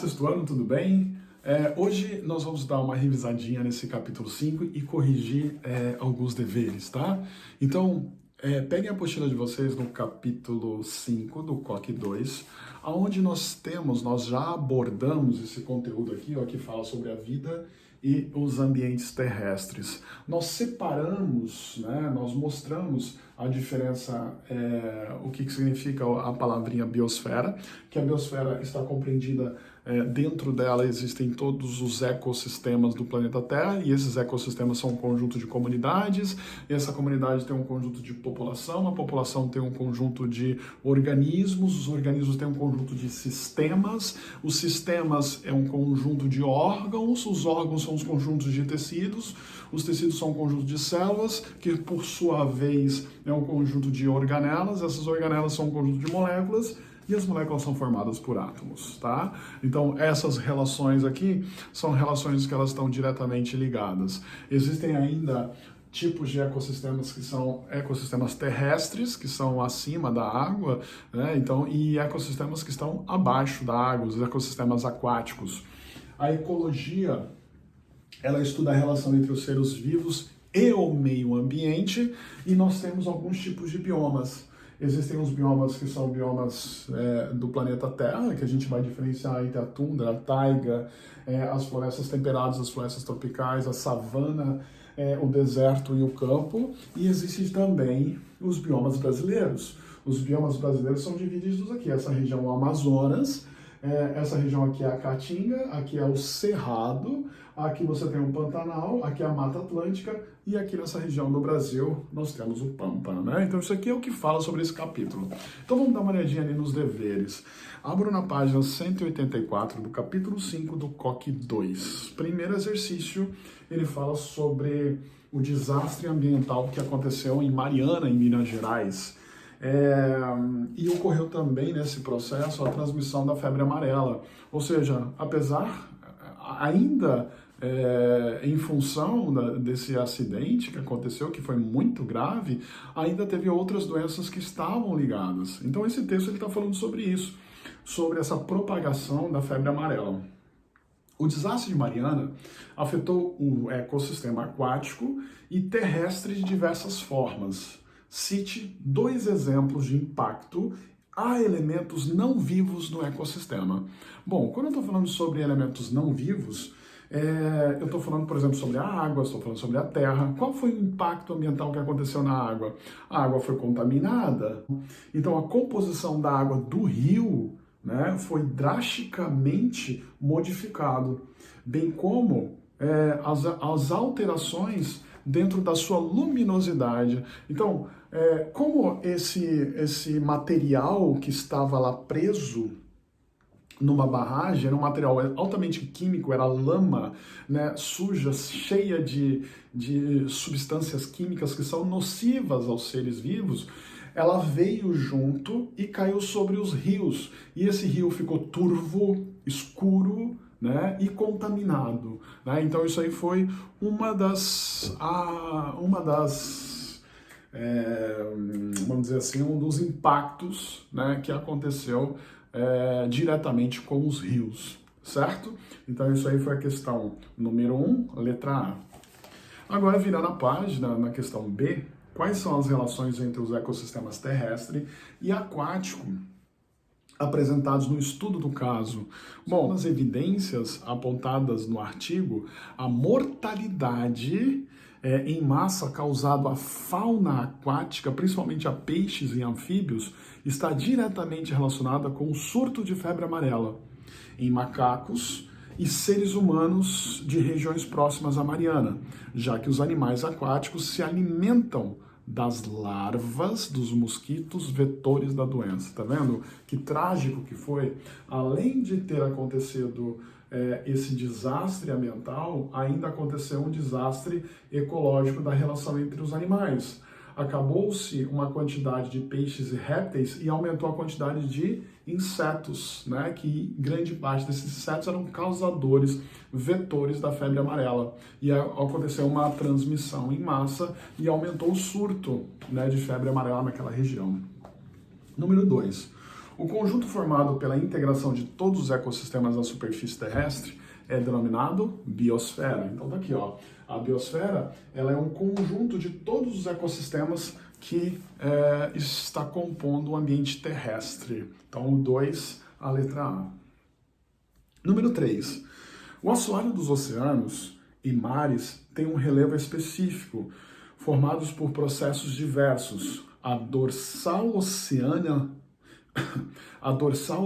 sexto ano, tudo bem? Hoje nós vamos dar uma revisadinha nesse capítulo 5 e corrigir alguns deveres, tá? Então, peguem a apostila de vocês no capítulo 5 do COC 2, onde nós já abordamos esse conteúdo aqui, ó, que fala sobre a vida e os ambientes terrestres. Nós separamos, né, nós mostramos a diferença, o que significa a palavrinha biosfera, que a biosfera está compreendida, dentro dela existem todos os ecossistemas do planeta Terra, e esses ecossistemas são um conjunto de comunidades, e essa comunidade tem um conjunto de população, a população tem um conjunto de organismos, os organismos têm um conjunto de sistemas, os sistemas é um conjunto de órgãos, os órgãos são os conjuntos de tecidos, os tecidos são um conjunto de células, que por sua vez é um conjunto de organelas, essas organelas são um conjunto de moléculas, e as moléculas são formadas por átomos, tá? Então, essas relações aqui são relações que elas estão diretamente ligadas. Existem ainda tipos de ecossistemas que são ecossistemas terrestres, que são acima da água, né? Então, e ecossistemas que estão abaixo da água, os ecossistemas aquáticos. A ecologia, ela estuda a relação entre os seres vivos e o meio ambiente, e nós temos alguns tipos de biomas. Existem os biomas que são biomas do planeta Terra, que a gente vai diferenciar entre a tundra, a taiga, as florestas temperadas, as florestas tropicais, a savana, o deserto e o campo. E existem também os biomas brasileiros. Os biomas brasileiros são divididos aqui. Essa região é o Amazonas, essa região aqui é a Caatinga, aqui é o Cerrado, aqui você tem o Pantanal, aqui é a Mata Atlântica, e aqui nessa região do Brasil nós temos o Pampa, né? Então isso aqui é o que fala sobre esse capítulo. Então vamos dar uma olhadinha ali nos deveres. Abro na página 184 do capítulo 5 do COC 2. Primeiro exercício, ele fala sobre o desastre ambiental que aconteceu em Mariana, em Minas Gerais. E ocorreu também nesse processo a transmissão da febre amarela. Ou seja, ainda em função desse acidente que aconteceu, que foi muito grave, ainda teve outras doenças que estavam ligadas. Então esse texto está falando sobre isso, sobre essa propagação da febre amarela. O desastre de Mariana afetou o ecossistema aquático e terrestre de diversas formas. Cite 2 exemplos de impacto a elementos não vivos no ecossistema. Bom, quando eu estou falando sobre elementos não vivos, eu estou falando, por exemplo, sobre a água, estou falando sobre a terra. Qual foi o impacto ambiental que aconteceu na água? A água foi contaminada, então a composição da água do rio, né, foi drasticamente modificado, bem como as alterações dentro da sua luminosidade. Então, como esse material que estava lá preso numa barragem era um material altamente químico, era lama, né, suja, cheia de substâncias químicas que são nocivas aos seres vivos, ela veio junto e caiu sobre os rios. E esse rio ficou turvo, escuro, né, e contaminado, né? Então isso aí foi vamos dizer assim, um dos impactos, né, que aconteceu diretamente com os rios, certo? Então isso aí foi a questão número 1, letra A. Agora, virando a página, na questão B, quais são as relações entre os ecossistemas terrestre e aquático apresentados no estudo do caso? Bom, nas evidências apontadas no artigo, a mortalidade em massa causada à fauna aquática, principalmente a peixes e anfíbios, está diretamente relacionada com o surto de febre amarela em macacos e seres humanos de regiões próximas à Mariana, já que os animais aquáticos se alimentam das larvas dos mosquitos vetores da doença. Tá vendo que trágico que foi? Além de ter acontecido esse desastre ambiental, ainda aconteceu um desastre ecológico da relação entre os animais. Acabou-se uma quantidade de peixes e répteis e aumentou a quantidade de insetos, né? Que grande parte desses insetos eram causadores, vetores da febre amarela. E aconteceu uma transmissão em massa e aumentou o surto, né, de febre amarela naquela região. Número 2. O conjunto formado pela integração de todos os ecossistemas da superfície terrestre é denominado biosfera. Então tá aqui, ó. A biosfera, ela é um conjunto de todos os ecossistemas que está compondo o ambiente terrestre. Então, o 2, a letra A. Número 3. O assoalho dos oceanos e mares tem um relevo específico, formados por processos diversos. A dorsal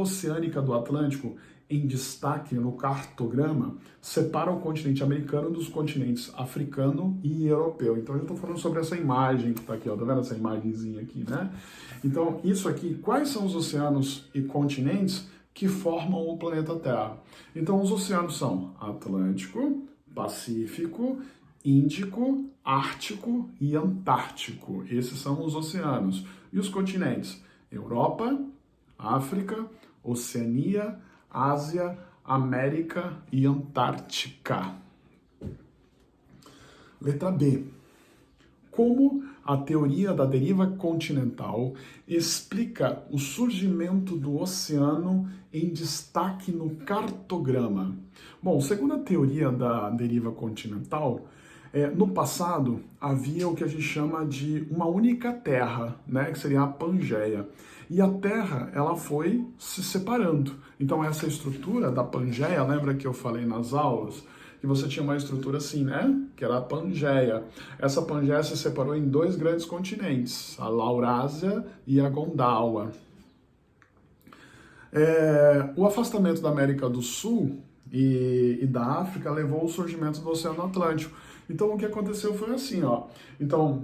oceânica do Atlântico, em destaque no cartograma, separa o continente americano dos continentes africano e europeu. Então, eu estou falando sobre essa imagem que está aqui, ó, tá vendo essa imagenzinha aqui, né? Então, isso aqui, quais são os oceanos e continentes que formam o planeta Terra? Então, os oceanos são Atlântico, Pacífico, Índico, Ártico e Antártico. Esses são os oceanos. E os continentes? Europa, África, Oceania, Ásia, América e Antártica. Letra B. Como a teoria da deriva continental explica o surgimento do oceano em destaque no cartograma? Bom, segundo a teoria da deriva continental, no passado havia o que a gente chama de uma única terra, né, que seria a Pangeia. E a Terra, ela foi se separando. Então essa estrutura da Pangeia, lembra que eu falei nas aulas? Que você tinha uma estrutura assim, né? Que era a Pangeia. Essa Pangeia se separou em 2 grandes continentes, a Laurásia e a Gondwana. O afastamento da América do Sul e da África levou ao surgimento do Oceano Atlântico. Então, o que aconteceu foi assim, ó. Então,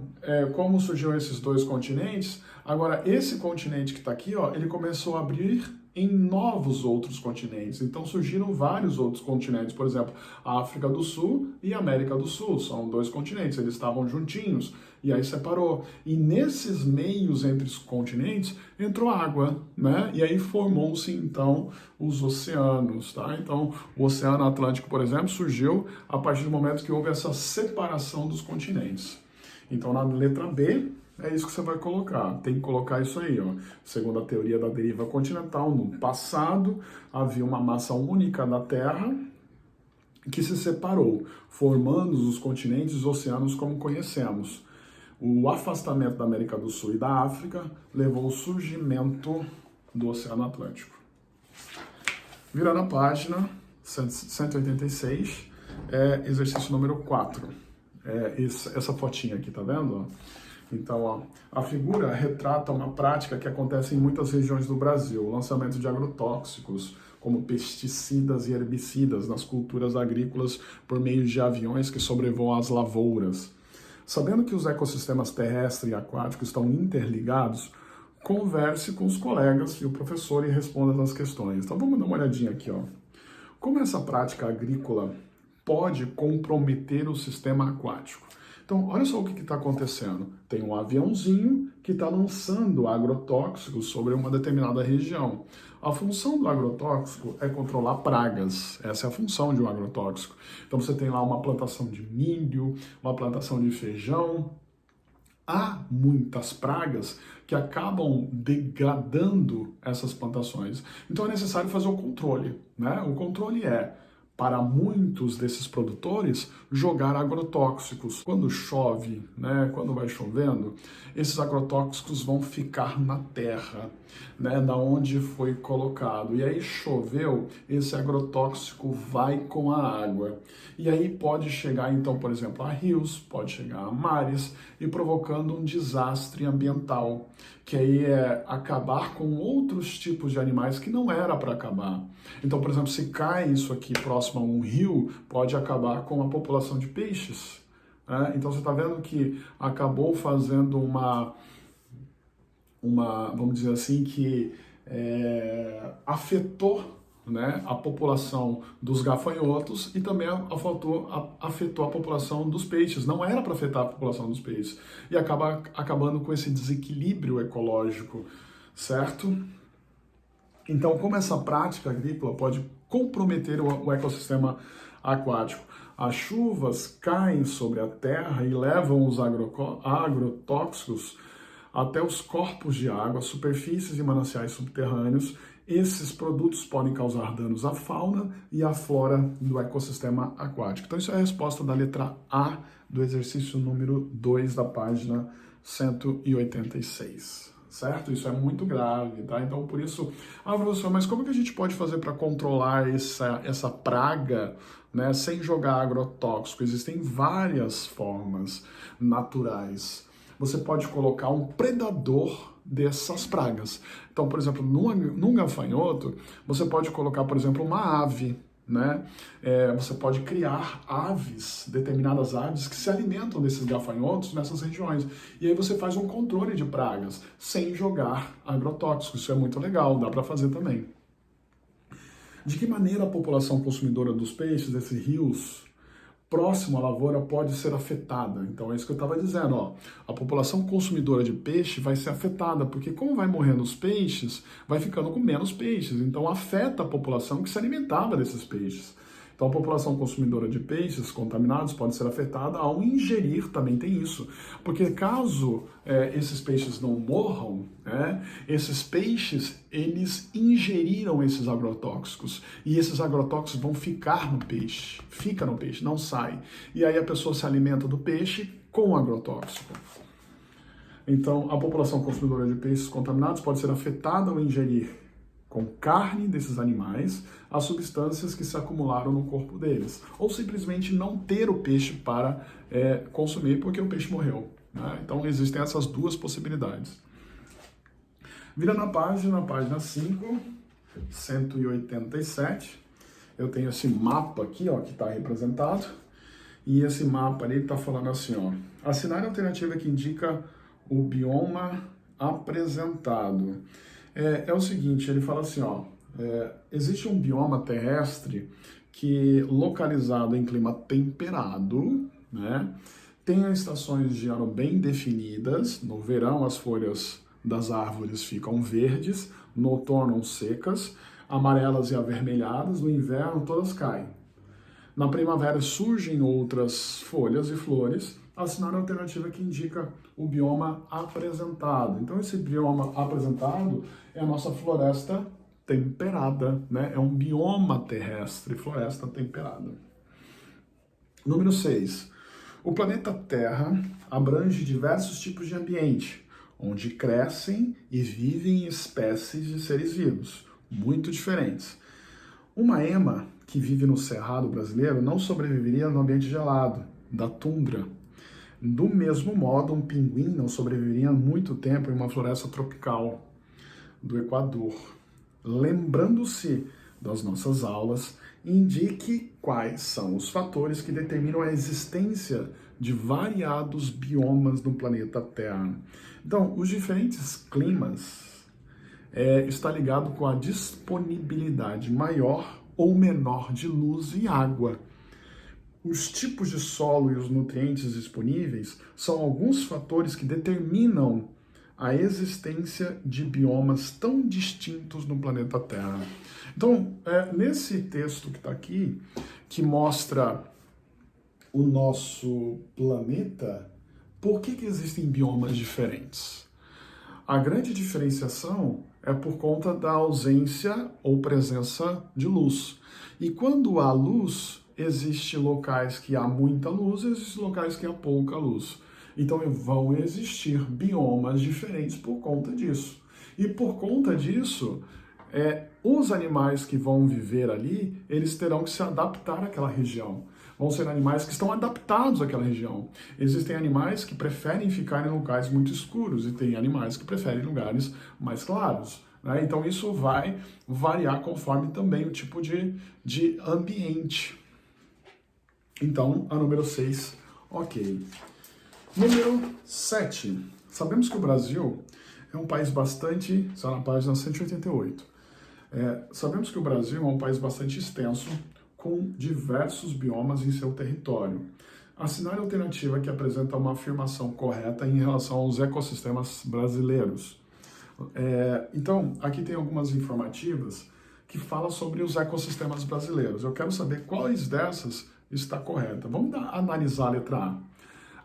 como surgiram esses 2 continentes, agora esse continente que está aqui, ó, ele começou a abrir em novos outros continentes. Então, surgiram vários outros continentes. Por exemplo, a África do Sul e a América do Sul. São 2 continentes, eles estavam juntinhos. E aí separou. E nesses meios entre os continentes entrou água, né? E aí formou-se então os oceanos, tá? Então o Oceano Atlântico, por exemplo, surgiu a partir do momento que houve essa separação dos continentes. Então na letra B é isso que você vai colocar. Tem que colocar isso aí, ó. Segundo a teoria da deriva continental, no passado havia uma massa única da Terra que se separou, formando os continentes e os oceanos como conhecemos. O afastamento da América do Sul e da África levou ao surgimento do Oceano Atlântico. Virando a página, 186, exercício número 4. Essa fotinha aqui, tá vendo? Então, ó, a figura retrata uma prática que acontece em muitas regiões do Brasil, o lançamento de agrotóxicos, como pesticidas e herbicidas, nas culturas agrícolas por meio de aviões que sobrevoam as lavouras. Sabendo que os ecossistemas terrestre e aquático estão interligados, converse com os colegas e o professor e responda as questões. Então vamos dar uma olhadinha aqui, ó. Como essa prática agrícola pode comprometer o sistema aquático? Então, olha só o que está acontecendo. Tem um aviãozinho que está lançando agrotóxicos sobre uma determinada região. A função do agrotóxico é controlar pragas. Essa é a função de um agrotóxico. Então, você tem lá uma plantação de milho, uma plantação de feijão. Há muitas pragas que acabam degradando essas plantações. Então, é necessário fazer o controle, né? O controle para muitos desses produtores, jogar agrotóxicos. Quando chove, né, quando vai chovendo, esses agrotóxicos vão ficar na terra, né, da onde foi colocado. E aí choveu, esse agrotóxico vai com a água. E aí pode chegar, então, por exemplo, a rios, pode chegar a mares, e provocando um desastre ambiental, que aí é acabar com outros tipos de animais que não era para acabar. Então, por exemplo, se cai isso aqui próximo a um rio, pode acabar com a população de peixes. Né? Então, você está vendo que acabou fazendo uma vamos dizer assim, que afetou, né, a população dos gafanhotos e também afetou a população dos peixes. Não era para afetar a população dos peixes. E acaba acabando com esse desequilíbrio ecológico, certo? Então, como essa prática agrícola pode comprometer o ecossistema aquático? As chuvas caem sobre a terra e levam os agrotóxicos até os corpos de água, superfícies e mananciais subterrâneos. Esses produtos podem causar danos à fauna e à flora do ecossistema aquático. Então, isso é a resposta da letra A do exercício número 2 da página 186. Certo? Isso é muito grave, tá? Então, por isso, professor, mas como que a gente pode fazer para controlar essa praga, né, sem jogar agrotóxico? Existem várias formas naturais. Você pode colocar um predador dessas pragas. Então, por exemplo, num gafanhoto, você pode colocar, por exemplo, uma ave, né? Você pode criar aves, determinadas aves que se alimentam desses gafanhotos nessas regiões. E aí você faz um controle de pragas sem jogar agrotóxicos. Isso é muito legal, dá para fazer também. De que maneira a população consumidora dos peixes, desses rios, próximo à lavoura pode ser afetada? Então é isso que eu estava dizendo, ó. A população consumidora de peixe vai ser afetada, porque como vai morrendo os peixes, vai ficando com menos peixes, então afeta a população que se alimentava desses peixes. Então a população consumidora de peixes contaminados pode ser afetada ao ingerir, também tem isso. Porque caso esses peixes não morram, esses peixes, eles ingeriram esses agrotóxicos. E esses agrotóxicos vão ficar no peixe. Fica no peixe, não sai. E aí a pessoa se alimenta do peixe com agrotóxico. Então a população consumidora de peixes contaminados pode ser afetada ao ingerir com carne desses animais as substâncias que se acumularam no corpo deles. Ou simplesmente não ter o peixe para consumir porque o peixe morreu. Né? Então existem essas duas possibilidades. Vira na página 5, 187. Eu tenho esse mapa aqui, ó, que está representado. E esse mapa ali está falando assim, ó. Assinale a alternativa que indica o bioma apresentado. É o seguinte, ele fala assim, ó, existe um bioma terrestre que, localizado em clima temperado, né, tem as estações de ano bem definidas. No verão as folhas das árvores ficam verdes, no outono secas, amarelas e avermelhadas, no inverno todas caem. Na primavera surgem outras folhas e flores. Assinale a alternativa que indica o bioma apresentado. Então, esse bioma apresentado é a nossa floresta temperada, né? É um bioma terrestre, floresta temperada. Número 6. O planeta Terra abrange diversos tipos de ambiente, onde crescem e vivem espécies de seres vivos, muito diferentes. Uma ema que vive no Cerrado brasileiro não sobreviveria no ambiente gelado, da tundra. Do mesmo modo, um pinguim não sobreviveria muito tempo em uma floresta tropical do Equador. Lembrando-se das nossas aulas, indique quais são os fatores que determinam a existência de variados biomas no planeta Terra. Então, os diferentes climas está ligado com a disponibilidade maior ou menor de luz e água. Os tipos de solo e os nutrientes disponíveis são alguns fatores que determinam a existência de biomas tão distintos no planeta Terra. Então, nesse texto que está aqui, que mostra o nosso planeta, por que existem biomas diferentes? A grande diferenciação é por conta da ausência ou presença de luz. E quando há luz, existem locais que há muita luz, existem locais que há pouca luz. Então vão existir biomas diferentes por conta disso. E por conta disso, os animais que vão viver ali, eles terão que se adaptar àquela região. Vão ser animais que estão adaptados àquela região. Existem animais que preferem ficar em locais muito escuros e tem animais que preferem lugares mais claros. Né? Então isso vai variar conforme também o tipo de ambiente. Então, a número 6, ok. Número 7. Sabemos que o Brasil é um país bastante... Está na página 188. Sabemos que o Brasil é um país bastante extenso, com diversos biomas em seu território. Assinale a alternativa que apresenta uma afirmação correta em relação aos ecossistemas brasileiros. Então, aqui tem algumas informativas que falam sobre os ecossistemas brasileiros. Eu quero saber quais dessas está correta. Vamos analisar a letra A.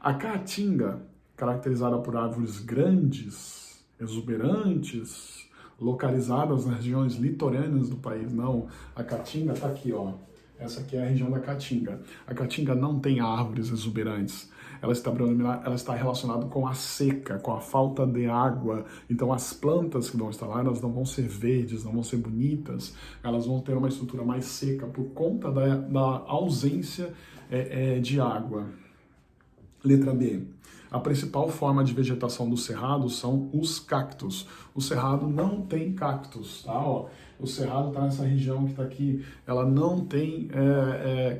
A caatinga caracterizada por árvores grandes, exuberantes, localizadas nas regiões litorâneas do país. Não, a Caatinga está aqui, ó. Essa aqui é a região da Caatinga. A Caatinga não tem árvores exuberantes. Ela está relacionada com a seca, com a falta de água. Então as plantas que vão estar lá, elas não vão ser verdes, não vão ser bonitas. Elas vão ter uma estrutura mais seca por conta da ausência de água. Letra B. A principal forma de vegetação do cerrado são os cactos. O cerrado não tem cactos, tá? Ó, o cerrado está nessa região que está aqui, ela não tem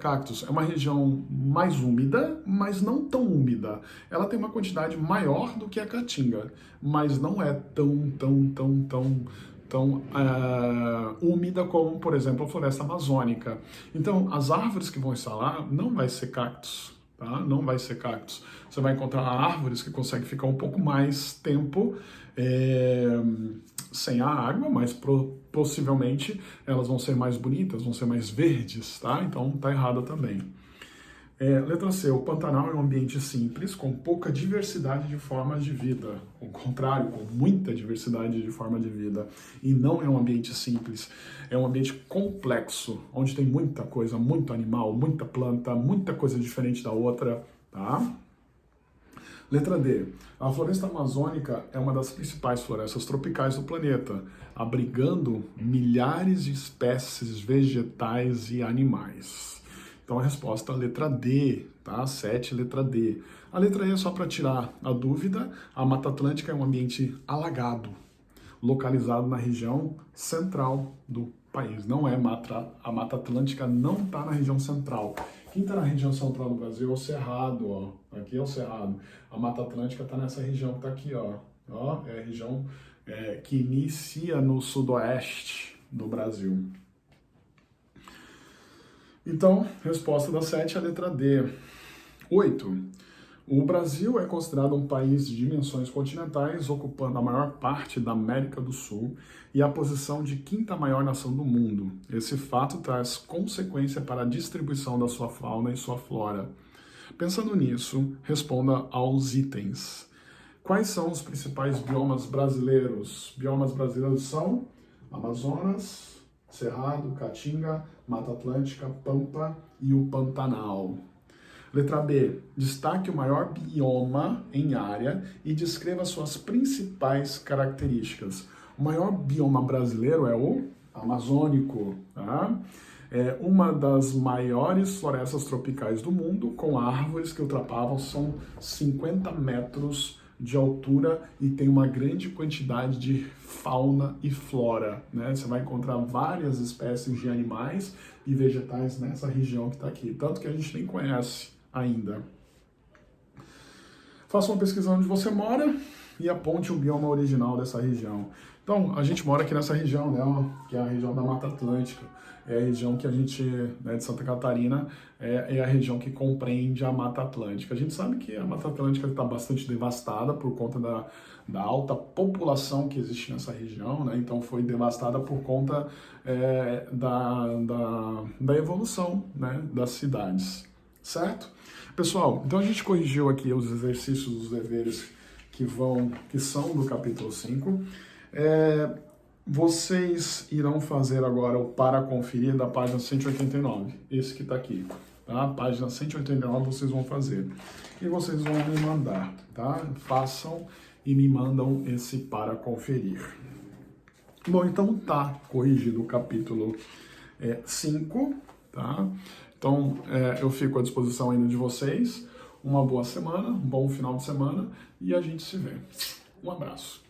cactos. É uma região mais úmida, mas não tão úmida. Ela tem uma quantidade maior do que a Caatinga, mas não é tão úmida como, por exemplo, a floresta amazônica. Então, as árvores que vão estar lá não vai ser cactos. Tá? Não vai ser cactos. Você vai encontrar árvores que conseguem ficar um pouco mais tempo sem a água, mas possivelmente elas vão ser mais bonitas, vão ser mais verdes, tá? Então tá errada também. Letra C, o Pantanal é um ambiente simples, com pouca diversidade de formas de vida. Ao contrário, com muita diversidade de forma de vida. E não é um ambiente simples, é um ambiente complexo, onde tem muita coisa, muito animal, muita planta, muita coisa diferente da outra, tá? Letra D, a floresta amazônica é uma das principais florestas tropicais do planeta, abrigando milhares de espécies vegetais e animais. Então a resposta é a letra D, tá? 7, letra D. A letra E é só para tirar a dúvida. A Mata Atlântica é um ambiente alagado, localizado na região central do país. Não é a Mata Atlântica não está na região central. Quem está na região central do Brasil é o Cerrado, ó. Aqui é o Cerrado. A Mata Atlântica está nessa região que está aqui, ó. Ó, é a região que inicia no sudoeste do Brasil. Então, resposta da 7 é a letra D. 8. O Brasil é considerado um país de dimensões continentais, ocupando a maior parte da América do Sul e a posição de 5ª maior nação do mundo. Esse fato traz consequência para a distribuição da sua fauna e sua flora. Pensando nisso, responda aos itens. Quais são os principais biomas brasileiros? Biomas brasileiros são Amazonas, Cerrado, Caatinga, Mata Atlântica, Pampa e o Pantanal. Letra B. Destaque o maior bioma em área e descreva suas principais características. O maior bioma brasileiro é o amazônico, tá? É uma das maiores florestas tropicais do mundo, com árvores que ultrapassam 50 metros de altura e tem uma grande quantidade de fauna e flora, né? Você vai encontrar várias espécies de animais e vegetais nessa região que está aqui, tanto que a gente nem conhece ainda. Faça uma pesquisa onde você mora e aponte o bioma original dessa região. Então, a gente mora aqui nessa região, né, que é a região da Mata Atlântica. É a região que a gente, né, de Santa Catarina, é a região que compreende a Mata Atlântica. A gente sabe que a Mata Atlântica está bastante devastada por conta da alta população que existe nessa região, né? Então foi devastada por conta da evolução, né, das cidades, certo? Pessoal, então a gente corrigiu aqui os exercícios, os deveres que são do capítulo 5. Vocês irão fazer agora o para conferir da página 189, esse que está aqui, tá? Página 189 vocês vão fazer. E vocês vão me mandar, tá? Façam e me mandam esse para conferir. Bom, então tá corrigido o capítulo 5, tá? Então eu fico à disposição ainda de vocês. Uma boa semana, um bom final de semana e a gente se vê. Um abraço.